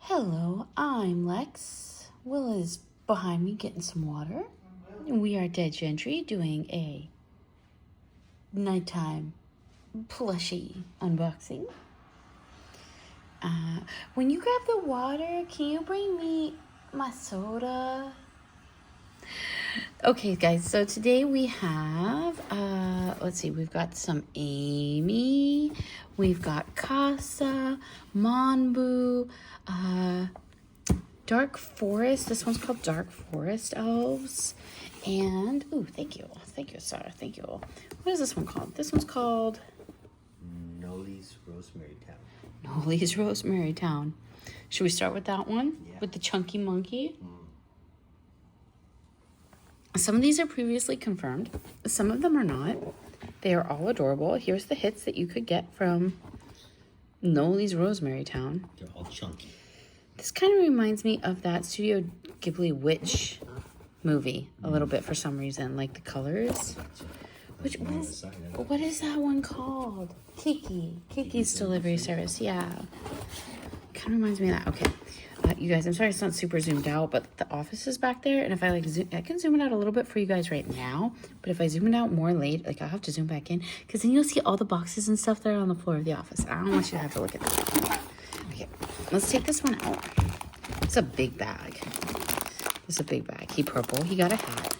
Hello, I'm Lex. Will is behind me getting some water. We are Dead Gentry doing a nighttime plushie unboxing. When you grab the water, can you bring me my soda? Okay, guys, so today we have, let's see, we've got some Amy, we've got Casa, Monbu, Dark Forest. This one's called Dark Forest Elves. And, ooh, thank you, Sarah, thank you. What is this one called? This one's called Noli's Rosemary Town. Noli's Rosemary Town. Should we start with that one? Yeah. With the chunky monkey? Some of these are previously confirmed. Some of them are not. They are all adorable. Here's the hits that you could get from Noli's Rosemary Town. They're all chunky. This kind of reminds me of that Studio Ghibli witch movie a little bit for some reason, like the colors. What is that one called? Kiki's Delivery Service. Yeah, kind of reminds me of that. Okay, you guys, I'm sorry it's not super zoomed out, but the office is back there, and if I like zoom, I can zoom it out a little bit for you guys right now, but if I zoom it out more late, like I'll have to zoom back in, because then you'll see all the boxes and stuff that are on the floor of the office. I don't want you to have to look at that. Okay, let's take this one out. It's a big bag. It's a big bag. He purple. He got a hat.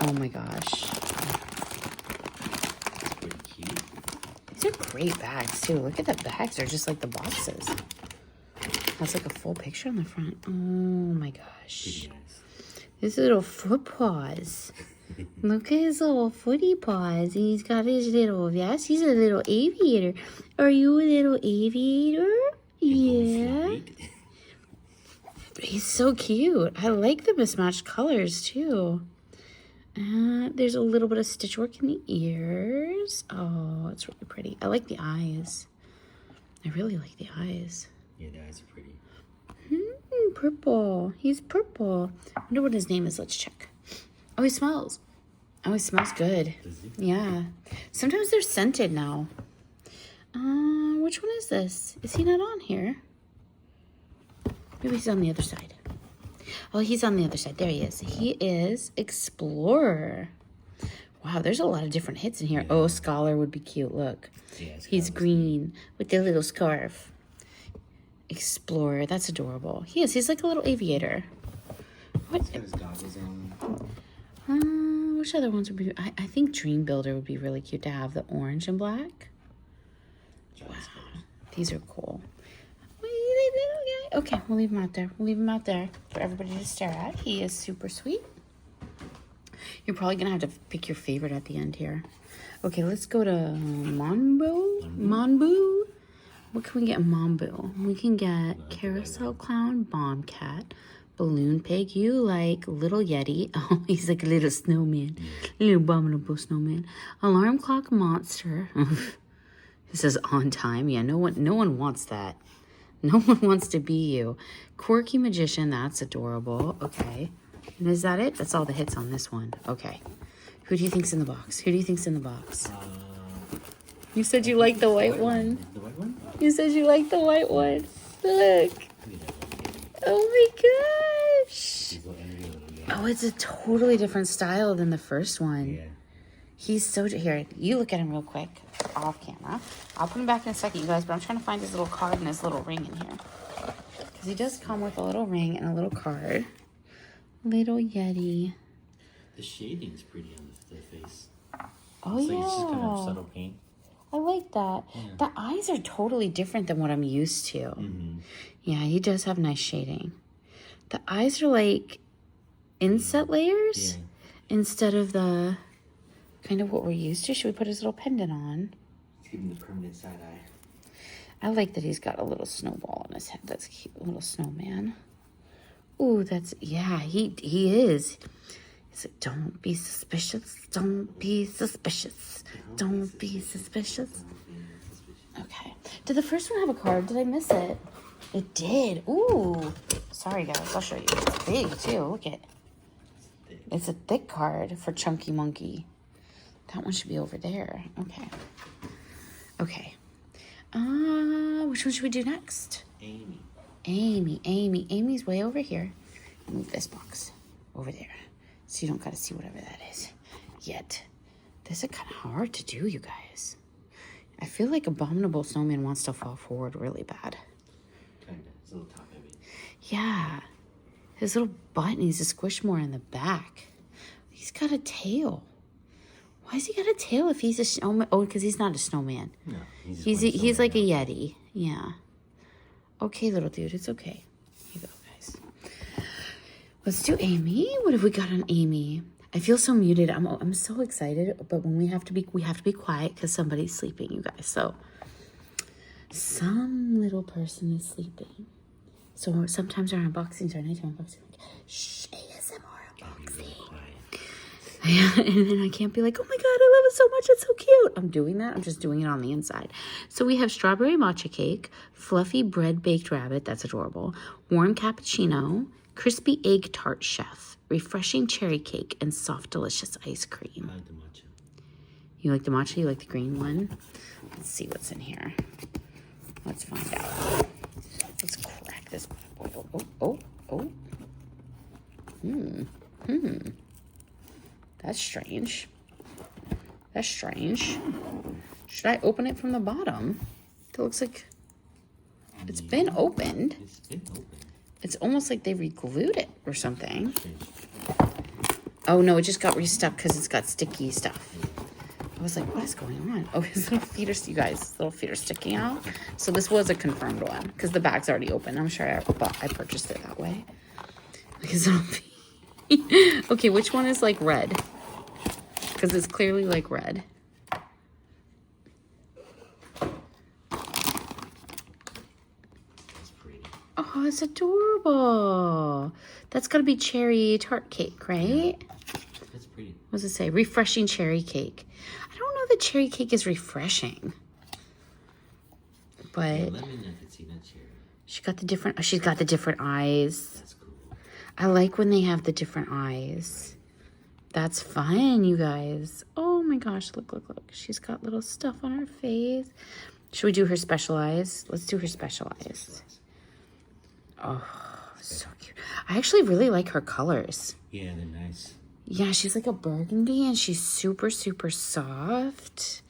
Oh my gosh. It's pretty cute. These are great bags too. Look at the bags. They're just like the boxes. That's like a full picture on the front. Oh my gosh. Pretty nice. His little foot paws. Look at his little footy paws. He's got his little vest. He's a little aviator. Are you a little aviator? Yeah. He's so cute. I like the mismatched colors too. There's a little bit of stitch work in the ears. Oh, it's really pretty. I like the eyes. I really like the eyes. Yeah, the eyes are pretty. Purple. He's purple. I wonder what his name is. Let's check. Oh, he smells. Oh, he smells good. Does he? Yeah. Sometimes they're scented now. Which one is this? Is he not on here? Maybe he's on the other side. Oh, he's on the other side. There he is. He is Explorer. Wow, there's a lot of different hits in here. Oh, Scholar would be cute. Look. Yeah, he's green with the little scarf. Explorer. That's adorable. He is. He's like a little aviator. What? He's got his goggles on. Which other ones would be? I think Dream Builder would be really cute to have. The orange and black. Wow. These are cool. Okay, we'll leave him out there. We'll leave him out there for everybody to stare at. He is super sweet. You're probably going to have to pick your favorite at the end here. Okay, let's go to Monbu. What can we get in Monbu? We can get Carousel Clown, Bomb Cat, Balloon Pig. You like Little Yeti. Oh, he's like a little snowman. Little abominable snowman. Alarm Clock Monster. It says on time. Yeah, no one wants that. No one wants to be you. Quirky Magician, that's adorable. Okay. And is that it? That's all the hits on this one. Okay. Who do you think's in the box? Who do you think's in the box? You said you liked the white one. The white one? You said you liked the white one. Look. Oh my gosh. Oh, it's a totally different style than the first one. Yeah. He's so... Here, you look at him real quick. Off camera. I'll put him back in a second, you guys, but I'm trying to find his little card and his little ring in here. Because he does come with a little ring and a little card. Little Yeti. The shading's pretty on the face. Oh, it's yeah. Like it's just kind of subtle paint. I like that. Yeah. The eyes are totally different than what I'm used to. Mm-hmm. Yeah, he does have nice shading. The eyes are like inset layers instead of the kind of what we're used to. Should we put his little pendant on? Let's give him the permanent side eye. I like that he's got a little snowball on his head. That's cute. A little snowman. Ooh, that's... Yeah, he is. He's like, don't be suspicious. Don't be suspicious. Don't be suspicious. Okay. Did the first one have a card? Did I miss it? It did. Ooh. Sorry, guys. I'll show you. It's big, too. Look at it. It's a thick card for Chunky Monkey. That one should be over there. Okay. Okay. Which one should we do next? Amy's way over here. Move this box over there so you don't gotta see whatever that is yet. This is kind of hard to do, you guys. I feel like Abominable Snowman wants to fall forward really bad. Kinda. It's a little top heavy. Yeah. His little butt needs to squish more in the back. He's got a tail. Why has he got a tail if he's a snowman? Oh, because he's not a snowman. No, he's like a Yeti. Yeah. Okay, little dude, it's okay. Here you go, guys. Let's do Amy. What have we got on Amy? I feel so muted. I'm so excited, but when we have to be quiet because somebody's sleeping, you guys. So some little person is sleeping. So sometimes our unboxings are nighttime unboxing. Like, shh, ASMR unboxing. And then I can't be like, oh my God, I love it so much. It's so cute. I'm doing that. I'm just doing it on the inside. So we have strawberry matcha cake, fluffy bread baked rabbit. That's adorable. Warm cappuccino, crispy egg tart chef, refreshing cherry cake, and soft, delicious ice cream. I like the matcha. You like the matcha? You like the green one? Let's see what's in here. Let's find out. Let's crack this bad boy. Oh. That's strange. Should I open it from the bottom? It looks like it's been opened. It's almost like they re-glued it or something. Oh no, it just got restuck because it's got sticky stuff. I was like, what is going on? Oh, his little feet are, you guys, his little feet are sticking out. So this was a confirmed one because the bag's already open. I'm sure I purchased it that way. Like his little feet. Okay, which one is like red? Because it's clearly like red. That's pretty. Oh, it's adorable. That's got to be cherry tart cake, right? That's pretty. What does it say? Refreshing cherry cake. I don't know that cherry cake is refreshing. But Yeah, let me know if it's even cherry. she's got the different eyes. That's cool. I like when they have the different eyes. That's fun, you guys. Oh my gosh, look. She's got little stuff on her face. Should we do her special eyes? Let's do her special eyes. Oh, so cute. I actually really like her colors. Yeah, they're nice. Yeah, she's like a burgundy and she's super, super soft.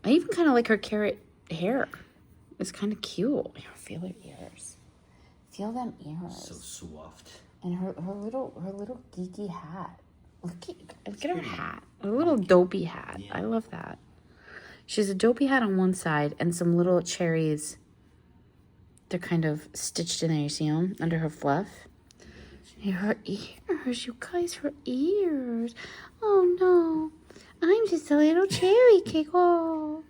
I even kind of like her carrot hair. It's kind of cute. Here, feel her ears. Feel them ears. So soft. And her little geeky hat. Look at her hat. A little dopey hat. Yeah. I love that. She has a dopey hat on one side and some little cherries. They're kind of stitched in there. You see them? Under her fluff. And her ears, you guys, her ears. Oh no. I'm just a little cherry cake. Oh.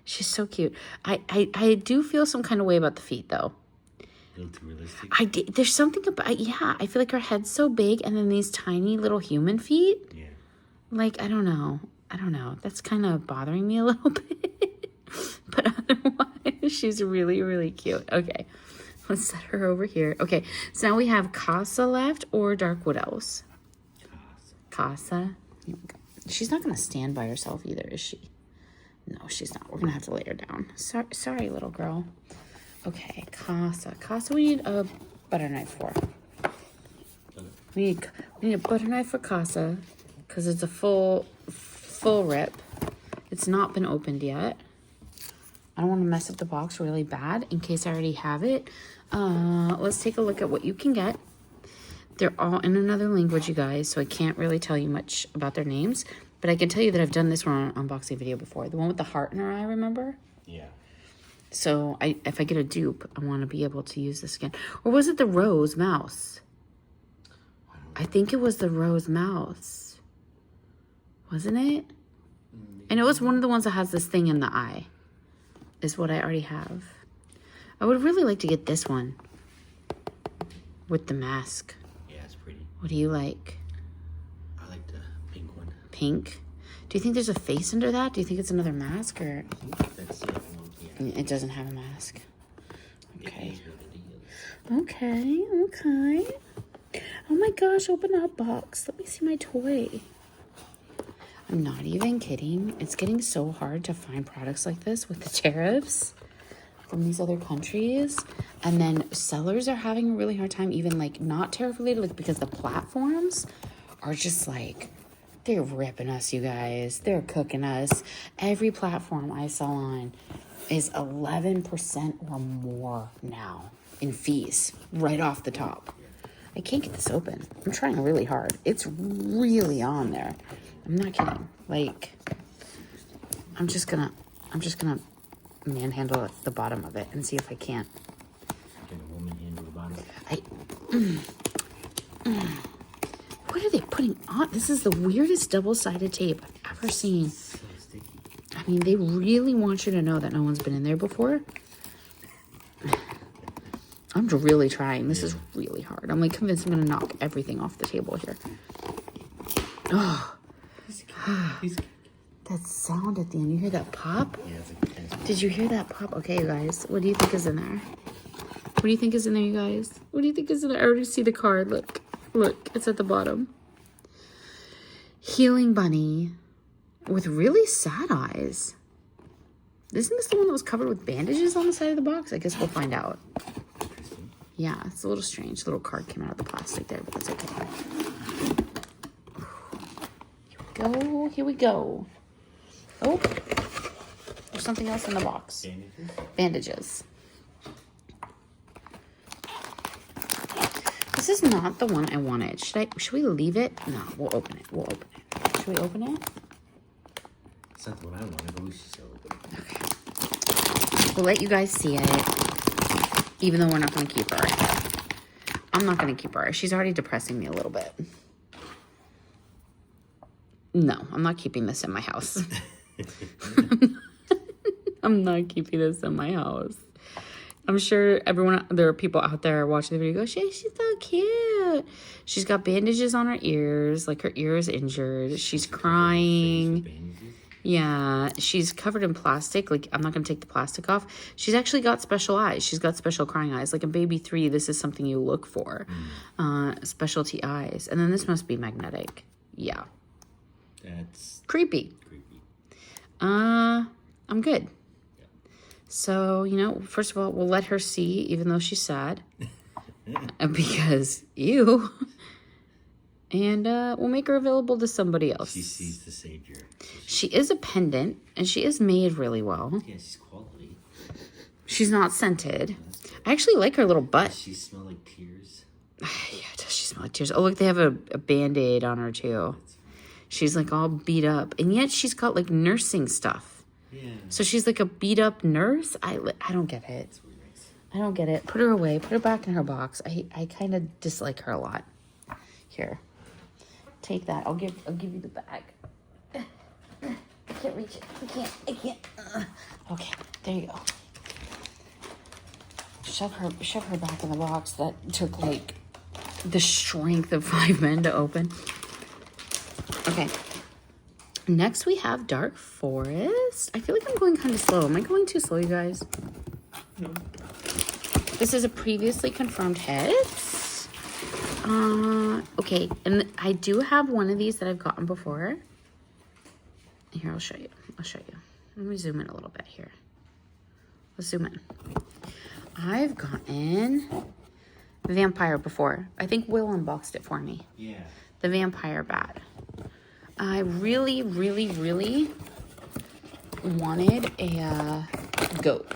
She's so cute. I do feel some kind of way about the feet though. A little too realistic. There's something about, yeah, I feel like her head's so big and then these tiny little human feet. Yeah. Like, I don't know. That's kind of bothering me a little bit. But otherwise, she's really, really cute. Okay, let's set her over here. Okay, so now we have Casa left or Darkwood Elves? Casa. Here we go. She's not going to stand by herself either, is she? No, she's not. We're going to have to lay her down. Sorry, little girl. Okay, Casa. Casa, we need a butter knife for. We need a butter knife for Casa because it's a full rip. It's not been opened yet. I don't want to mess up the box really bad in case I already have it. Let's take a look at what you can get. They're all in another language, you guys, so I can't really tell you much about their names. But I can tell you that I've done this one on an unboxing video before. The one with the heart in her eye, remember? Yeah. So if I get a dupe, I want to be able to use this again. Or was it the rose mouse? I think it was the rose mouse. Wasn't it? And it was one of the ones that has this thing in the eye. Is what I already have. I would really like to get this one. With the mask. Yeah, it's pretty. What do you like? I like the pink one. Pink? Do you think there's a face under that? Do you think it's another mask or? That's the other one. Yeah. It doesn't have a mask. Okay. It is what it is. Okay. Oh my gosh, open that box. Let me see my toy. I'm not even kidding. It's getting so hard to find products like this with the tariffs. from these other countries. And then sellers are having a really hard time, even like not tariff related, like because the platforms are just like, they're ripping us, you guys. They're cooking us. Every platform I sell on is 11% or more now in fees right off the top. I can't get this open. I'm trying really hard. It's really on there. I'm not kidding. Like, I'm just gonna manhandle the bottom of it and see if I can't. Can a woman handle the bottom? What are they putting on? This is the weirdest double-sided tape I've ever seen. So sticky. I mean, they really want you to know that no one's been in there before. I'm really trying. This is really hard. I'm like convinced I'm gonna knock everything off the table here. Oh, that sound at the end. You hear that pop? Yeah, it's like Did you hear that pop? Okay, you guys. What do you think is in there? What do you think is in there, you guys? What do you think is in there? I already see the card. Look. Look. It's at the bottom. Healing bunny with really sad eyes. Isn't this the one that was covered with bandages on the side of the box? I guess we'll find out. Yeah, it's a little strange. A little card came out of the plastic there, but that's okay. Here we go. Here we go. Oh, there's something else in the box. Bandages. This is not the one I wanted. Should we leave it? No, we'll open it. We'll open it. Should we open it? It's not the one I wanted, but we should still open it. Okay. We'll let you guys see it, even though we're not going to keep her. I'm not going to keep her. She's already depressing me a little bit. No, I'm not keeping this in my house. I'm not keeping this in my house. I'm sure there are people out there watching the video go, she's so cute. She's got bandages on her ears, like her ear is injured. She's crying. Yeah, she's covered in plastic. Like, I'm not going to take the plastic off. She's actually got special eyes. She's got special crying eyes. Like in baby 3, this is something you look for. Specialty eyes. And then this must be magnetic. Yeah. That's creepy. I'm good. Yeah. So, you know, first of all, we'll let her see, even though she's sad. Because, ew. And we'll make her available to somebody else. She sees the savior. She is a pendant, and she is made really well. Yeah, she's quality. She's not scented. I actually like her little butt. Does she smell like tears? Yeah, does she smell like tears? Oh, look, they have a Band-Aid on her, too. She's, like, all beat up. And yet she's got, like, nursing stuff. Yeah. So she's, like, a beat-up nurse? I don't get it. I don't get it. Put her away. Put her back in her box. I kind of dislike her a lot. Here. Take that. I'll give you the bag. I can't reach it. I can't. Okay, there you go. Shove her back in the box. That took like the strength of 5 men to open. Okay. Next we have Dark Forest. I feel like I'm going kind of slow. Am I going too slow, you guys? No. This is a previously confirmed heads. Okay, and I do have one of these that I've gotten before. Here, I'll show you. Let me zoom in a little bit here. Let's zoom in. I've gotten the vampire before. I think Will unboxed it for me. Yeah. The vampire bat. I really, really, really wanted a goat.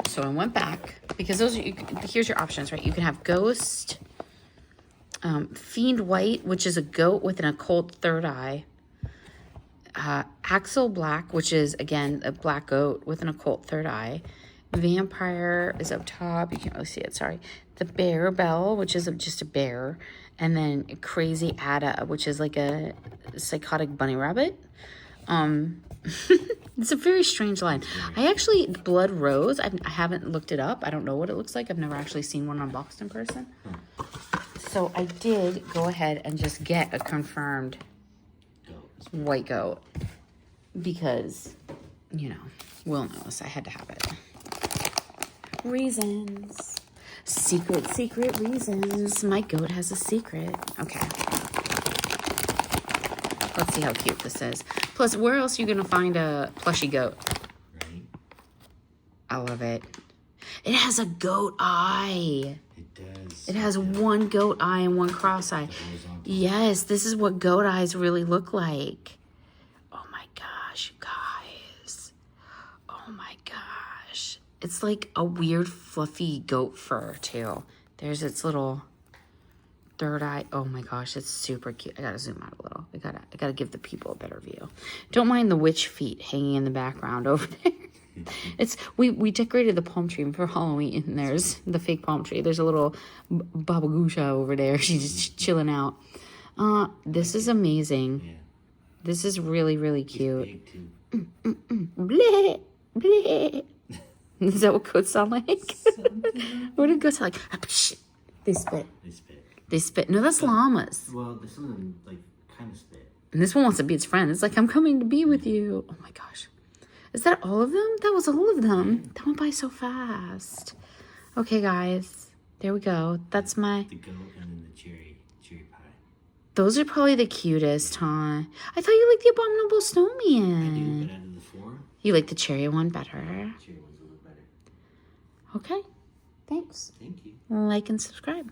So I went back because here's your options, right? You can have ghost, fiend white, which is a goat with an occult third eye, axle black, which is again a black goat with an occult third eye, vampire is up top, you can't really see it, sorry, the bear bell, which is just a bear, and then crazy Ada, which is like a psychotic bunny rabbit. It's a very strange line. Blood Rose, I haven't looked it up. I don't know what it looks like. I've never actually seen one unboxed in person. So I did go ahead and just get a confirmed white goat. Because, you know, Will knows I had to have it. Reasons. Secret reasons. My goat has a secret. Okay. Let's see how cute this is. Plus, where else are you going to find a plushy goat? Right. I love it. It has a goat eye. It does. It has one goat eye and one cross eye. Yes, this is what goat eyes really look like. Oh my gosh, you guys. Oh my gosh. It's like a weird fluffy goat fur too. There's its little third eye. Oh my gosh, it's super cute. I gotta zoom out a little. I gotta give the people a better view. Don't mind the witch feet hanging in the background over there. It's we decorated the palm tree for Halloween, and there's the fake palm tree. There's a little babagusha over there. She's just chilling out. This is amazing. Yeah. This is really, really cute. Big too. Bleh, bleh. Is that what goats sound like? What do goats sound like? They spit. They spit. They spit. No, that's llamas. Well, there's some of them like kind of spit. And this one wants to be its friend. It's like, I'm coming to be with you. Oh my gosh. Is that all of them? That was all of them. That went by so fast. Okay, guys. There we go. That's my... The goat and then the cherry pie. Those are probably the cutest, huh? I thought you liked the Abominable Snowman. I do, but out of the 4, You like the cherry one better. the cherry one's a little better. Okay. Thanks. Thank you. Like and subscribe.